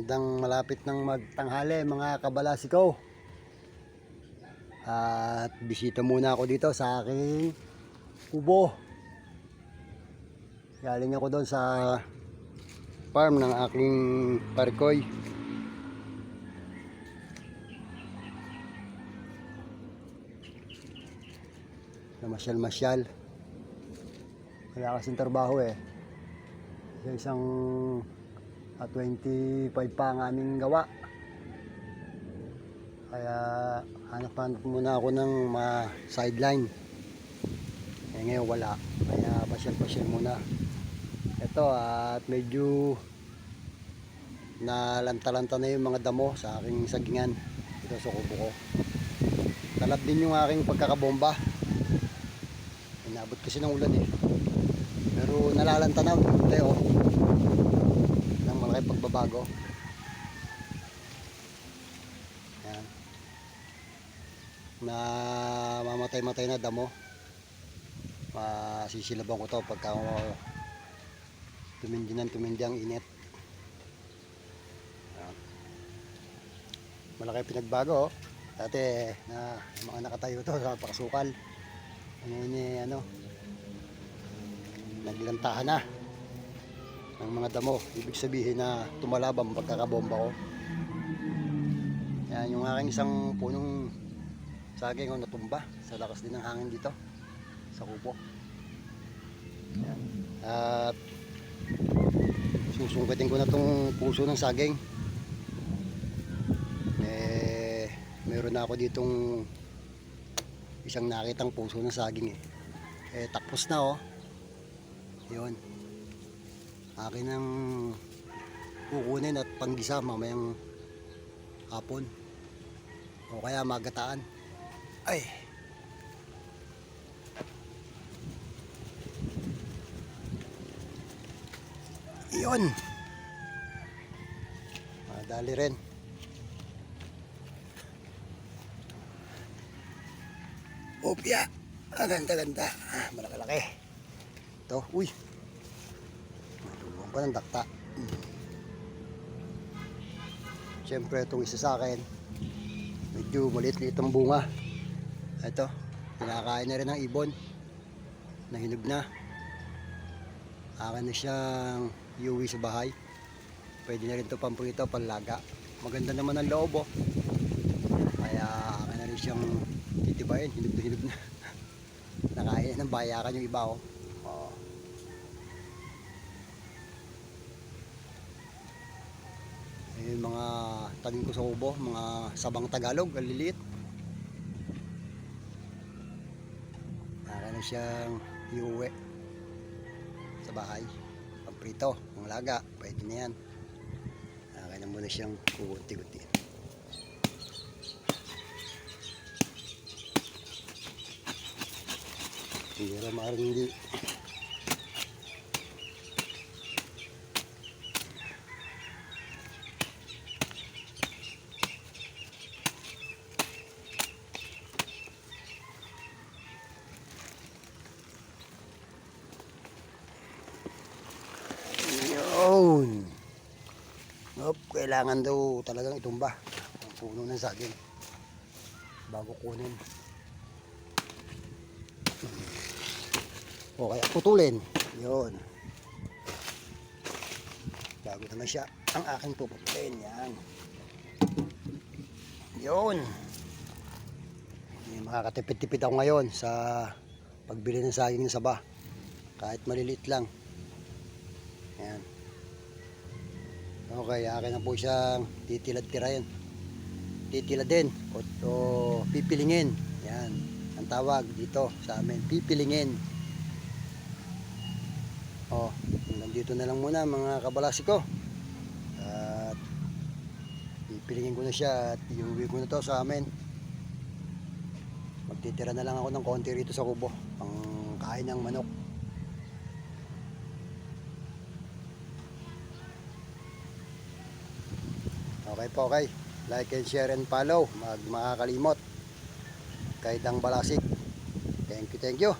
Bandang malapit ng magtanghali mga kabalasiko. At bisita muna ako dito sa aking kubo. Galing ako doon sa farm ng aking parkoy. Namasyal-masyal. Wala kasing trabaho eh. Isang 25 pa ang aming gawa. Kaya hanap-hanap muna ako ng sideline. Ngayon wala. Kaya pasyal-pasyal muna. Ito at medyo nalanta-lanta na yung mga damo sa aking sagingan. Ito sa kubo ko. Talab din yung aking pagkakabomba. Inabot kasi ng ulan eh. Pero nalalanta na. Ito ng malaki pagbabago. Yan. Na mamatay-matay na damo. Masisilaban ko to pagka tumindi ang init. Yan. Malaki pinagbago. Dati na mga nakatayo to sa pakasukal. Ngayon naglantahan na ng mga damo. Ibig sabihin na tumalab ang pagkakabomba ko. Yan yung aking isang punong saging ko natumba sa lakas din ng hangin dito sa kubo. Yan. At susungkitin ko na tong puso ng saging. Meron na ako ditong isang nakitang puso ng saging eh. Tapos na yun. Akin ang kukunin at panggisa mamayang hapon o kaya magataan. Ay, yun, madali rin. Opya, ganda-ganda, malaki-laki ito. Uy, matulong pa ng dakta. Siyempre itong isa sa akin medyo maliit-liit ang bunga. Ito, kinakain na rin ng ibon na hinog na. Akin na siyang iuwi sa bahay. Pwede na rin ito pamprito, panlaga. Maganda naman ang loob kaya akin na rin siyang titibayin. Hinog na hinog na. Nakain ng bayakan yung iba yung mga tanim ko sa kubo, mga sabang Tagalog, aliliit. Akin na siyang iuwi sa bahay. Pamprito, panglaga, pwede na yan. Akin na muna siyang kukunti-kunti. Hindi na maaaring hindi. Yun. Kailangan daw talagang itumba ang puno ng saging bago kunin. O kaya putulin. Yun. Bago naman siya ang aking puputulin. Yan. Yun. Makakatipid-tipid ako ngayon sa pagbili ng saging ng saba. Kahit maliliit lang. Yan. Okay, akin na po siyang titilad-tirayan. Titiladin o pipilingin. Yan. Ang tawag dito sa amin, pipilingin. Nandito na lang muna mga kabalasiko. At pipilingin ko na siya at iuwi ko na to sa amin. Magtitira na lang ako ng konti rito sa kubo pang kain ng manok. Okay po, okay. Like and share and follow. Makakalimot. Kay Dang Balasik. Thank you, thank you.